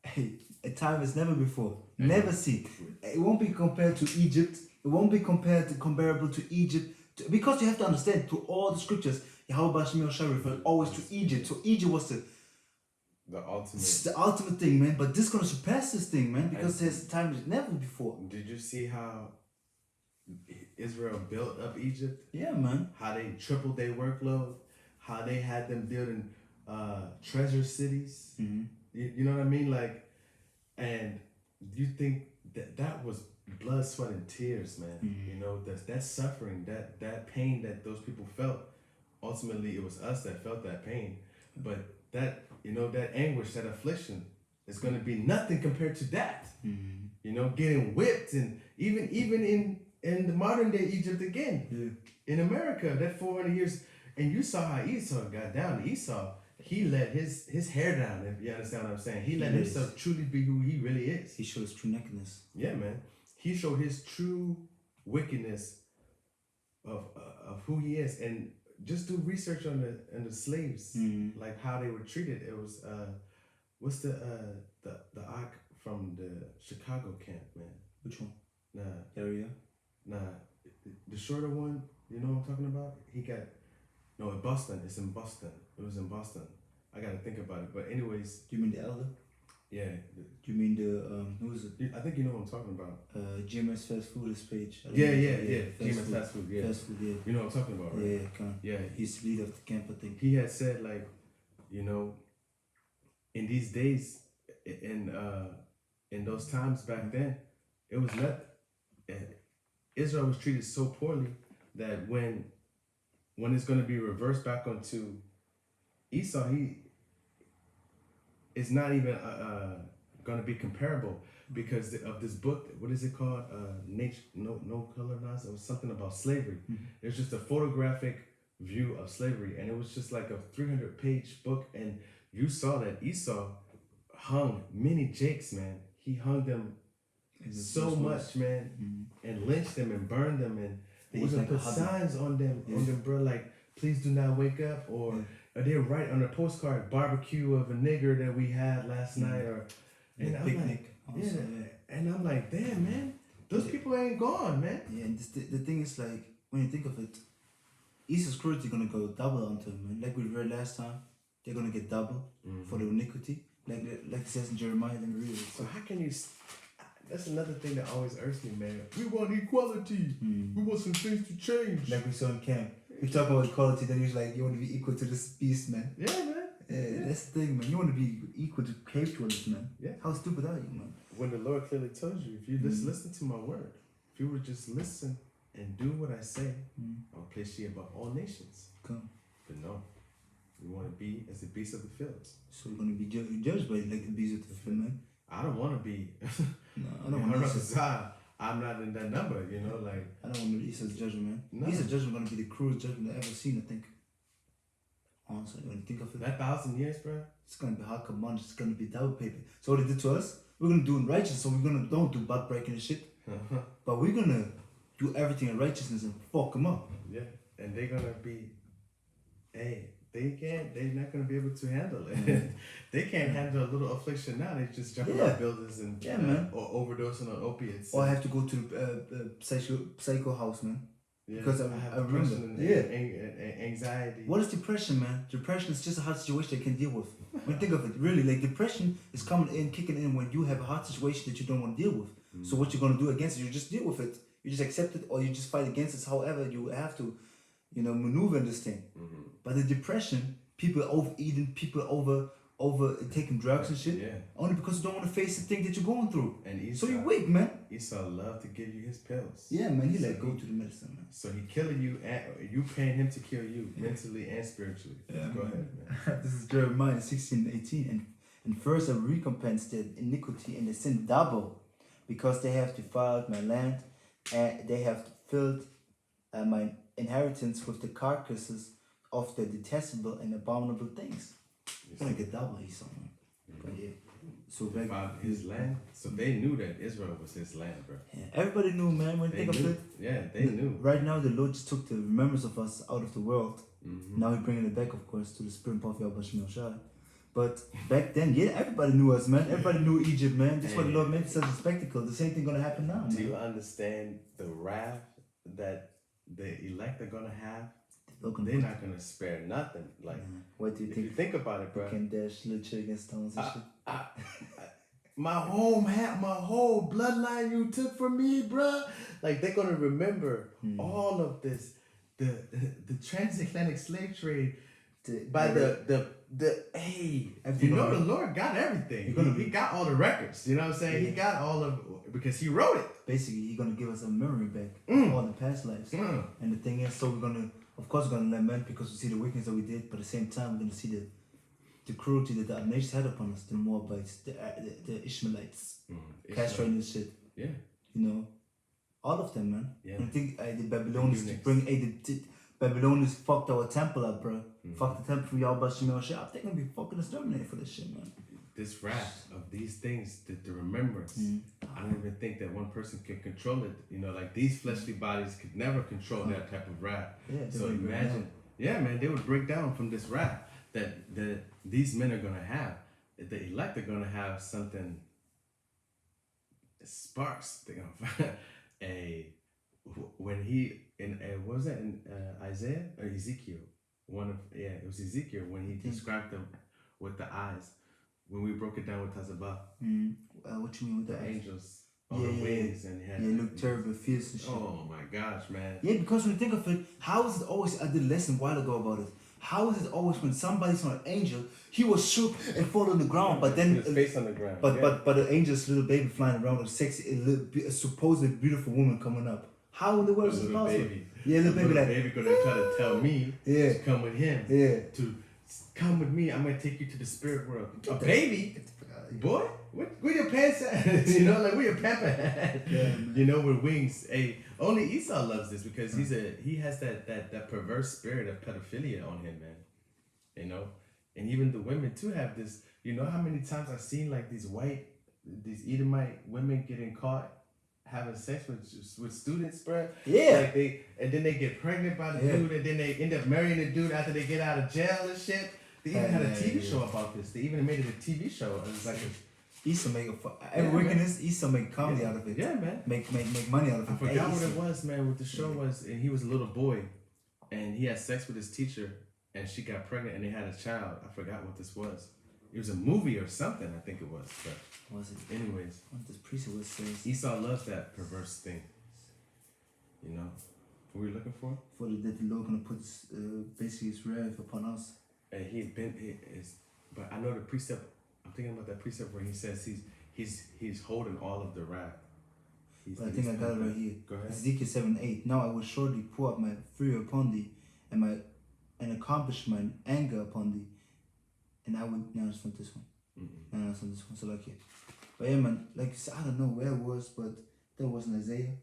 Hey, a time as never before. Never seen. It won't be compared to Egypt. It won't be comparable to Egypt. Because you have to understand, through all the scriptures, Yahawah Shai referred always to Egypt. So Egypt was the ultimate thing, man. But this is gonna surpass this thing, man, because there's time as never before. Did you see how Israel built up Egypt? Yeah, man. How they tripled their workload, how they had them building treasure cities. You know what I mean? Like, and you think that was blood, sweat, and tears, man. You know, that suffering, that pain that those people felt. Ultimately, it was us that felt that pain. But that, you know, that anguish, that affliction is going to be nothing compared to that. You know, getting whipped, and even in the modern day Egypt again, in America, that 400 years, And you saw how Esau got down. Esau, he let his hair down, if you understand what I'm saying. He let himself truly be who he really is. He showed his true nakedness. Yeah, man. He showed his true wickedness of who he is. And just do research on the slaves, like how they were treated. It was what's the arc from the Chicago camp, man? Which one? Nah, Area? nah, the shorter one. You know what I'm talking about? He got no in Boston. It's in Boston. It was in Boston. I gotta think about it. But anyways, Do you mean the elder? yeah. Do you mean the who is it? I think you know what I'm talking about. GMS Fast Food is page. Yeah. GMS Fast Food. Yeah. Fast food. Yeah. You know what I'm talking about, right? Yeah. Come. Yeah. He's the leader of the camp, I think. He had said, like, you know, in these days, in those times back then, it was not. Israel was treated so poorly that when it's going to be reversed back onto Esau, it's not even going to be comparable because of this book. What is it called? No color nonsense. It was something about slavery. It's just a photographic view of slavery, and it was just like a 300-page book, and you saw that Esau hung many jakes, man. He hung them so much, man, and lynched them and burned them, and they even put signs on them, bro, like, please do not wake up, or they'll write on a postcard, barbecue of a nigger that we had last night, or and I'm picnic. like, and I'm like, damn, man, those people ain't gone, man. Yeah, and the thing is, like, when you think of it, Esau's cruelty gonna go double onto him, man. Like we read last time, they're gonna get double for the iniquity, like it says in Jeremiah. Let me read it. So how can you? That's another thing that always irks me, man. We want equality. We want some things to change. Like we saw in camp. We talk about equality, then he's like, you want to be equal to this beast, man. Yeah, man. Yeah, that's the thing, man. You want to be equal to cave dwellers, man. Yeah. How stupid are you, man? When the Lord clearly told you, if you just listen to my word, if you would just listen and do what I say, I'll place you above all nations. Come. But no, we want to be as the beasts of the fields. So we're going to be judged by like the beast of the field, man. I don't want to be. No, I don't want to. I'm not in that number, you know, like. I don't want to be Esau's judgment, man. No. Esau's judgment going to be the cruelest judgment I've ever seen, I think. Honestly, when you think of it. That 1,000 years, bro. It's going to be hard command. It's going to be double paper. So what they did to us, we're going to do in righteousness. So we're going to don't do butt breaking and shit. But we're going to do everything in righteousness and fuck them up. Yeah. And they're going to be, they're not going to be able to handle it. They can't handle a little affliction now. They just jump out buildings and or overdosing on opiates. Or I have to go to the psycho house, man. Yeah, because I remember. Anxiety. What is depression, man? Depression is just a hard situation you can deal with. When you think of it, really, like depression is kicking in when you have a hard situation that you don't want to deal with. So what you're going to do against it, you just deal with it. You just accept it, or you just fight against it. However, you have to, maneuver in this thing. But the depression, people overeating, people over taking drugs and shit, only because you don't want to face the thing that you're going through. And Esau, so you weak, man. Esau loved to give you his pills. Yeah, man. He go to the medicine, man. So he killing you, and you paying him to kill you mentally and spiritually. Yeah, go ahead, man. This is Jeremiah 16:18, and first I will recompense their iniquity and the sin double, because they have defiled my land, and they have filled my inheritance with the carcasses of the detestable and abominable things. I'm gonna get double Esau, man. But yeah. So back his land. So they knew that Israel was his land, bro. Yeah, everybody knew, man. When they think of it, they knew. Right now, the Lord just took the remembrance of us out of the world. Now He's bringing it back, of course, to the spirit of Yahawah Ratazah. But back then, everybody knew us, man. Everybody knew Egypt, man. That's why the Lord made such a spectacle. The same thing gonna happen now, man. Do you understand the wrath that the elect are gonna have? They're not gonna spare nothing. Like, what do you think? If you think about it, bro. They can dash little shit against stones and shit. My whole bloodline you took from me, bro. Like, they're gonna remember all of this, the transatlantic slave trade, the Lord got everything. He got all the records. You know what I'm saying? He got all of, because he wrote it. Basically, He's gonna give us a memory back of all the past lives. And the thing is, so we're gonna. Of course, we're going to lament because we see the wickedness that we did, but at the same time, we're going to see the cruelty that the other nations had upon us, the Moabites, the Ishmaelites, castrating and shit. Yeah. All of them, man. Yeah. I think the Babylonians to bring Babylonians fucked our temple up, bro. Fuck the temple from Yahawah Shemel Shah. They're gonna be fucking exterminated for this shit, man. This wrath of these things, the remembrance. I don't even think that one person can control it. You know, like these fleshly bodies could never control that type of wrath. Yeah, so imagine, man, they would break down from this wrath that these men are gonna have. The elect are gonna have something sparks. They're gonna find when he in what was that in Isaiah or Ezekiel? It was Ezekiel when he described them with the eyes. When we broke it down with Tazabah. What you mean with the the angels on the wings and he had it looked terrible, fierce and shit. Oh my gosh, man. Yeah, because when you think of it, how is it always, I did a lesson a while ago about it. How is it always when somebody saw an angel, he was shook and fall on the ground, but then his face on the ground. But the angel's little baby flying around, a sexy, a supposedly beautiful woman coming up. How in the world is it possible? Baby. Yeah, little baby like baby gonna try to tell me to come with him. Yeah. To come with me, I'm gonna take you to the spirit world. A baby? Boy? Where your pants at? You know, like where your pamper at? Yeah, you know, with wings. Only Esau loves this because he has that perverse spirit of pedophilia on him, man. You know? And even the women too have this. You know how many times I've seen like these Edomite women getting caught having sex with students, bro? Yeah. Like then they get pregnant by the dude, and then they end up marrying the dude after they get out of jail and shit. They even had a TV show about this. They even made it a TV show. It was like Esau make every wickedness. Esau make comedy out of it. Yeah, man. Make money out of it. I forgot what it was, man. What the show was, and he was a little boy, and he had sex with his teacher, and she got pregnant, and they had a child. I forgot what this was. It was a movie or something. I think it was. But was it? Anyways, what this priest was saying. Esau loves that perverse thing. You know, what were we looking for? For that the Lord gonna put basically his wrath upon us. And but I know the precept. I'm thinking about that precept where he says he's holding all of the wrath. But I think I got it right here. Go ahead. Ezekiel 7:8. Now I will surely pour out my fury upon thee, and accomplish mine anger upon thee, and I would. No, it's not this one. No, it's not this one. So like it. But yeah, man. Like I don't know where it was, but that was in Isaiah.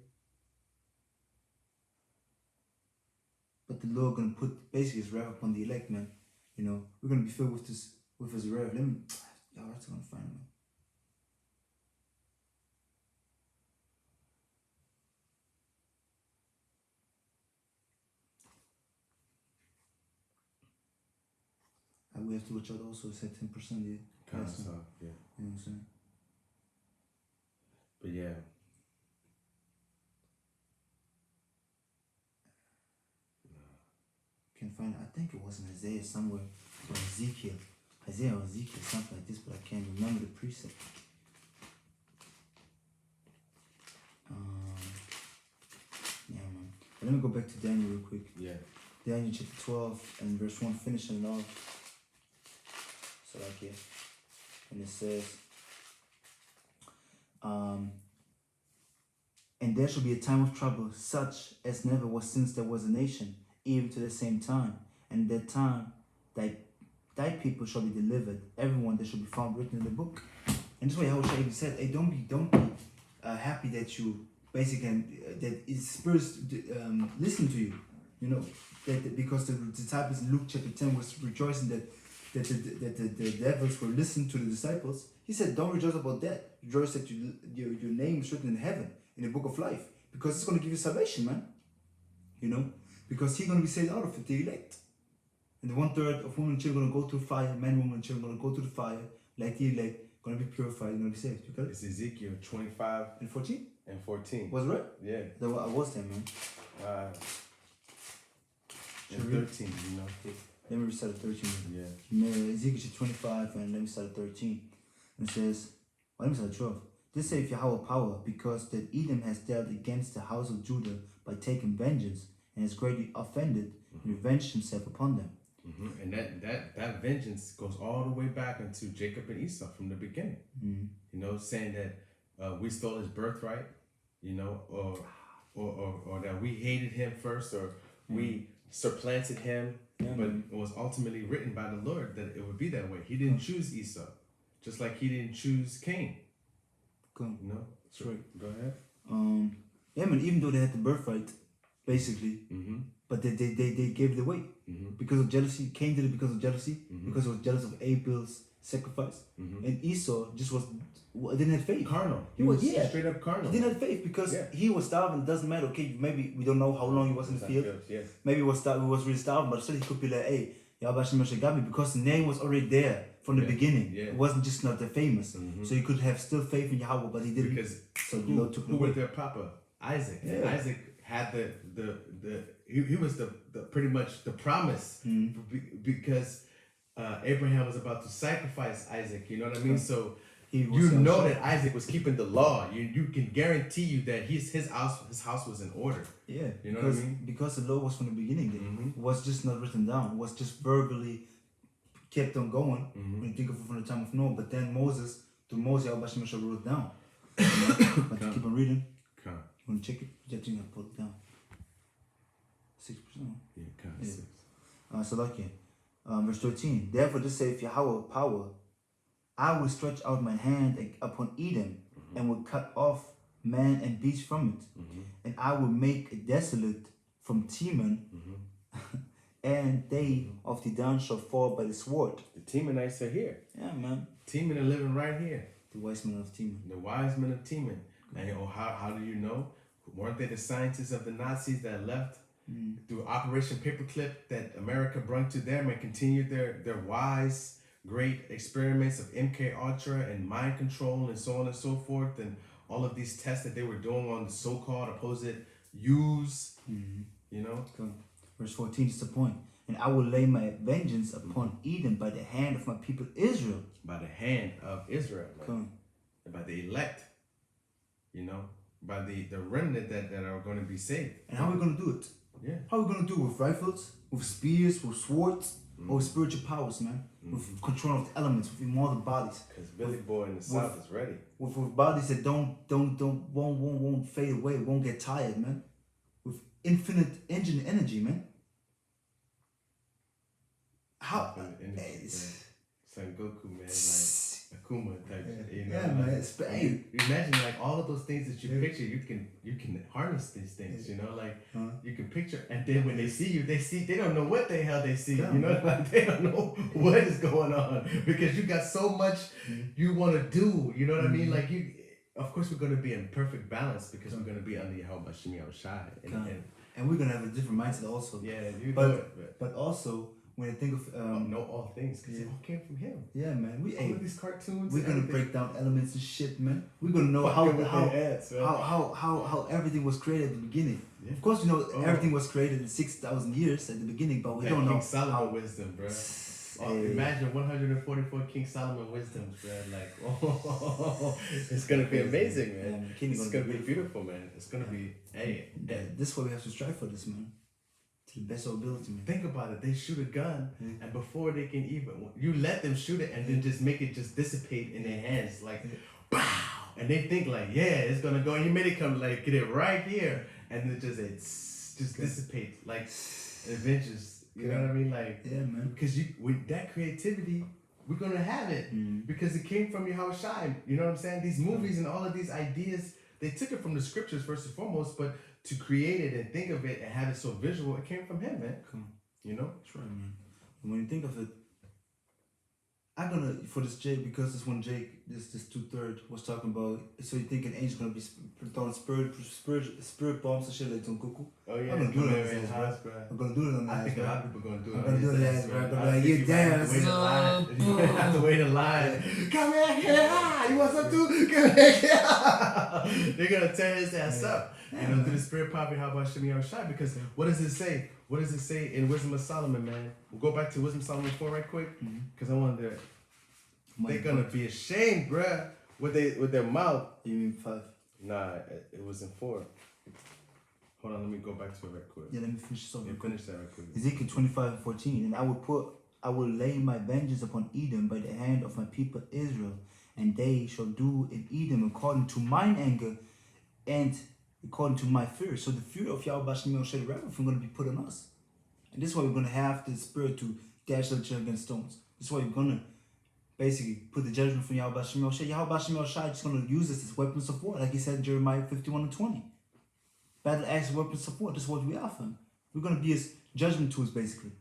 But the Lord gonna put basically his wrath upon the elect, man. You know, we're gonna be filled with his wrath. Y'all have to gonna find me. We have to watch out also, said 10%, yeah. Kind of soft, yeah. You know what I'm saying? But yeah. Can't find it. I think it was in Isaiah somewhere, or Ezekiel. Isaiah or Ezekiel, something like this, but I can't remember the precept. Yeah, man. But let me go back to Daniel real quick. Yeah. Daniel chapter 12 and verse 1, finishing it off. So like here, and it says, and there shall be a time of trouble, such as never was since there was a nation, even to the same time. And at that time, thy people shall be delivered, everyone that shall be found written in the book. And this way, Yahawah even said, hey, don't be happy that you basically that his spirits listen to you. You know that because the disciples in Luke chapter 10 was rejoicing that the devils were listening to the disciples. He said, don't rejoice about that. Rejoice that your name is written in heaven, in the book of life. Because it's going to give you salvation, man. You know? Because you're going to be saved out of it, the elect. And the 1/3 of women and children are going to go through fire. Men, women, and children are going to go through the fire. Like the elect, going to be purified, you're going to be saved. You got it? It's Ezekiel 25 and 14? And 14. Was it right? Yeah. I was there, man. And 13, you know. Let me start at 13. Yeah. Ezekiel 25 and let me start at 13. And it says, let me start at 12. This saith Yahawah power, because that Edom has dealt against the house of Judah by taking vengeance, and has greatly offended, and revenged himself upon them. And that vengeance goes all the way back into Jacob and Esau from the beginning. You know, saying that we stole his birthright, you know, or that we hated him first, or we supplanted him. But it was ultimately written by the Lord that it would be that way. He didn't choose Esau, just like he didn't choose Cain. Cool. You know? That's right. Go ahead. Yeah, man, even though they had the birthright, basically, but they gave it away because of jealousy. Cain did it because of jealousy, because he was jealous of Abel's sacrifice, and Esau just didn't have faith. Carnal. He was straight up carnal. He didn't have faith because he was starving. It doesn't matter. Okay, maybe we don't know how long he was in the field. Yes. Maybe he was really starving, but still he could be like, hey, Yahawah Ratazah got me, because the name was already there from the beginning. Yeah. It wasn't just not that famous. So he could have still faith in Yahawah, but he didn't. Because so the Lord took it who away. was their papa? Isaac. Yeah. And Isaac had he was the pretty much the promise because Abraham was about to sacrifice Isaac. You know what I mean? So you know that Isaac was keeping the law. You can guarantee you that his house was in order. Yeah, you know what I mean? Because the law was from the beginning. It was just not written down. It was just verbally kept on going. When you think of it from the time of Noah, but then Moses, Yahawah Ratazah wrote it down. But to keep on reading. Come. You want to check it? You have to put it down. 6%. Yeah, come. Yeah. So like verse 13. Therefore, this saith Yahawah power, I will stretch out my hand upon Edom, and will cut off man and beast from it, and I will make it desolate from Teman, and they of the down shall fall by the sword. The Temanites are here. Yeah, man. Teman are living right here. The wise men of Teman. The wise men of Teman. And how do you know? Weren't they the scientists of the Nazis that left through Operation Paperclip that America brought to them and continued their wise, great experiments of MK Ultra and mind control and so on and so forth, and all of these tests that they were doing on the so-called opposed Jews, you know? Cool. Verse 14 is the point. And I will lay my vengeance upon Edom by the hand of my people Israel. By the hand of Israel. Cool. By the elect, you know? By the remnant that are going to be saved. And how are we going to do it? Yeah. How are we going to do it? With rifles, with spears, with swords, or with spiritual powers, man? With control of the elements, with immortal bodies. Because Billy Boy in the South is ready. With bodies that won't fade away, won't get tired, man. With infinite engine energy, man. How? Son Goku, man, like Akuma type, you know. Yeah, man. It's you imagine like all of those things that you picture, you can harness these things, you know, like you can picture, and then when they see you, they don't know what the hell they see, you know, like they don't know what is going on because you got so much you want to do, you know what I mean? Like you, of course, we're going to be in perfect balance because we're going to be under Yahawah Ratazah, and we're gonna have a different mindset also. Yeah, you know it, but also. When I think of know all things, because it all came from him. Yeah, man. All of these cartoons. We're gonna break down elements and shit, man. We're gonna know how everything was created at the beginning. Yeah. Of course, we know everything was created in 6,000 years at the beginning, but we don't know King Solomon wisdom, bro. Imagine 144 King Solomon wisdoms, bro. Like, it's gonna be amazing, man. Yeah, it's gonna be beautiful, man. It's gonna be, this is why we have to strive for this, man. To the best of ability, man. Think about it. They shoot a gun, and before they can even, you let them shoot it, and then just make it just dissipate in their hands, like, pow! And they think like, yeah, it's gonna go. And you made it come like, get it right here, and it just dissipate like Avengers. You know what I mean? Like, yeah, man. Because with that creativity, we're gonna have it because it came from Yahawah Ratazah. You know what I'm saying? These movies and all of these ideas, they took it from the scriptures first and foremost, but to create it and think of it and have it so visual, it came from him, man. You know? That's right, man. And when you think of it, I'm gonna, for this Jake, because this one Jake, this 2/3 was talking about, so you think an angel's gonna be throwing spirit bombs and shit like Son Goku? Oh yeah, I'm gonna do it on his ass, bro. I'm gonna do it on his ass, I think a lot of people are gonna do it. I'm gonna do it on his ass, bro. I'm gonna be like, you damn, you have to wait in line. Come back here! You want some too? Come back here! They're gonna tear his ass up. And do the spirit pop and how about Yahawah Ratazah? Because what does it say? What does it say in Wisdom of Solomon, man? We'll go back to Wisdom of Solomon 4 right quick, because I wanted to. They're gonna be ashamed, bruh, with their mouth. You mean 5? Nah, it was in 4. Hold on, let me go back to it right quick. Yeah, let me finish this over. Finish that right quick. Ezekiel 25:14, and I will lay my vengeance upon Edom by the hand of my people Israel, and they shall do in Edom according to mine anger, and according to my fear. So the fear of Yahawah Ratazah is going to be put on us. And this is why we're going to have the spirit to dash each other against stones. This is why we're going to basically put the judgment from Yahawah Ratazah. Yahawah Ratazah is going to use this as weapons of war, like he said in Jeremiah 51:20. Battle axe weapons of war. This is what we offer. We're gonna be his judgment tools basically.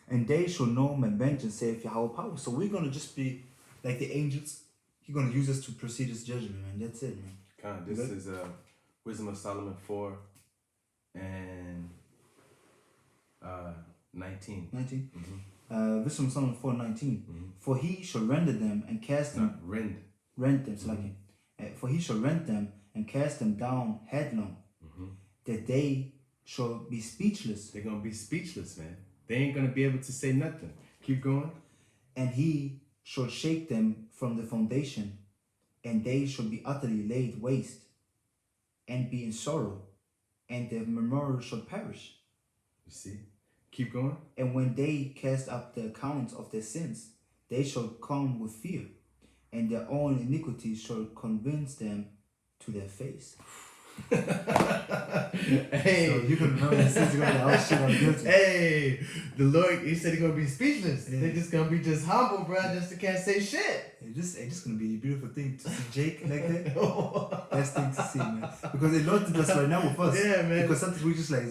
And they shall know my vengeance, saith Yahawah power. So we're gonna just be like the angels. He's gonna use us to proceed his judgment, man. That's it, man. God, this is Wisdom of Solomon 4 and 19. 19. Mm-hmm. Wisdom of Solomon 4:19. Mm-hmm. For he shall render them and cast them. Rend them, for he shall rend them and cast them down headlong, that they shall be speechless. They're gonna be speechless, man. They ain't gonna be able to say nothing. Keep going. And he shall shake them from the foundation, and they shall be utterly laid waste, and be in sorrow, and their memorial shall perish. You see? Keep going. And when they cast up the accounts of their sins, they shall come with fear, and their own iniquities shall convince them to their face. Hey, so you can remember the sins you're gonna be, oh shit, I'm guilty. Hey, the Lord, he said he's gonna be speechless. Yeah. They're just gonna be just humble, bro. Just can't say shit. It's just gonna be a beautiful thing to see Jake like that. Best thing to see, man. Because the Lord did us right now with us. Yeah, man. Because sometimes we just like,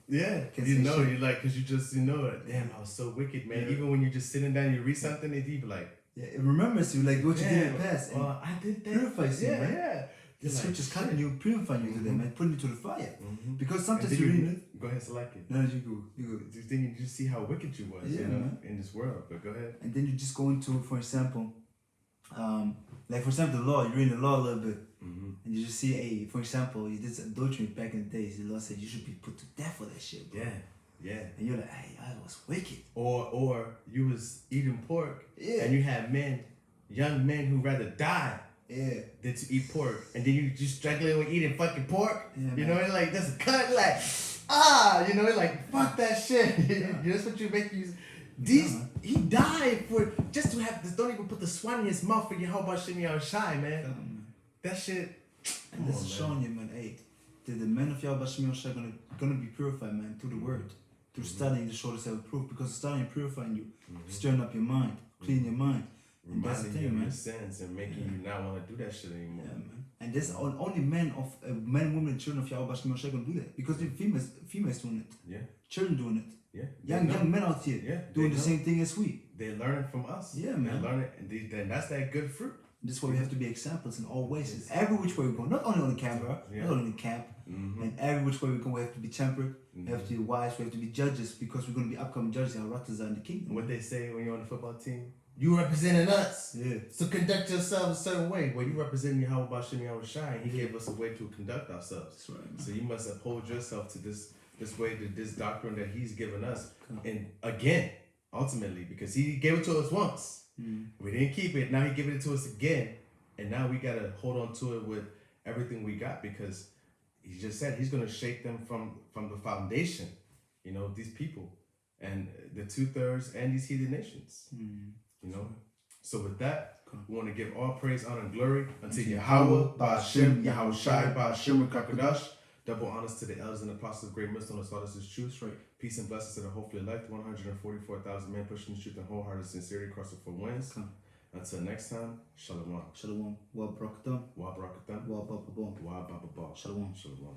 yeah, you know, you're like, cause you know, damn, I was so wicked, man. Yeah. Even when you're just sitting down, you read something, and you be like, yeah, it remembers you like what you did in the past. Well, I did that. Purifies you, man. Yeah. The scriptures cutting you, purifying you to them, and putting you to the fire. Because sometimes you read it. Go ahead, select it. No, you go. Then you just see how wicked you was, you know, man, in this world. But go ahead. And then you just go into, for example, the law. You read the law a little bit, and you just see, hey, for example, you did adultery back in the days. The law said you should be put to death for that shit, bro. Yeah. And you're like, hey, I was wicked. Or you was eating pork, and you had young men who rather die. Than to eat pork, and then you just struggling with eating fucking pork. You know, like that's a cut, like you know, like fuck that shit. That's what you make you. He died for just to have this. Don't even put the swine in his mouth for Yahawah Ratazah, man. That shit. And this is showing you, man. Hey, the men of Yahawah Ratazah gonna be purified, man, through the word, through studying the show self-proof, because studying purifying you, stirring up your mind, cleaning your mind. And that's the thing, man. Your sins and making you not want to do that shit anymore. Yeah, man. And there's only men, women, and children of Yahawah Ratazah gonna do that, because the females doing it. Yeah. Children doing it. Yeah. Young men out here doing the same thing as we. They're learning from us. Yeah, man. They're learning, and that's that good fruit. This is why we have to be examples in all ways. Yes. Every which way we go, not only on the camera, not only in the camp, and every which way we go, we have to be tempered, we have to be wise, we have to be judges, because we're going to be upcoming judges, Yahawah Ratazah in the kingdom. What they say when you're on the football team? You representing us. Yeah. So conduct yourself a certain way. Well, you representing Yahawah Ratazah, and he gave us a way to conduct ourselves. That's right, man. So you must uphold yourself to this way, to this doctrine that he's given us. And again, ultimately, because he gave it to us once. We didn't keep it. Now he giving it to us again. And now we got to hold on to it with everything we got, because he just said he's going to shake them from the foundation, you know, these people and the 2/3 and these heathen nations, you know. So with that, we want to give all praise, honor, and glory unto Yahawah, Ba'ashem, Yahweh Shai, Ba'ashem, Kakadash. Double honors to the elders and apostles of great wisdom and taught us his truth. Right. Peace and blessings to the hopefully elect 144,000 men pushing the truth and wholehearted sincerity across the 4 winds. Until next time, Shalom. Shalom. Wa Barakatam. Wa Barakatam. Wa Baba Bon. Wa Baba Bon. Shalom. Shalom.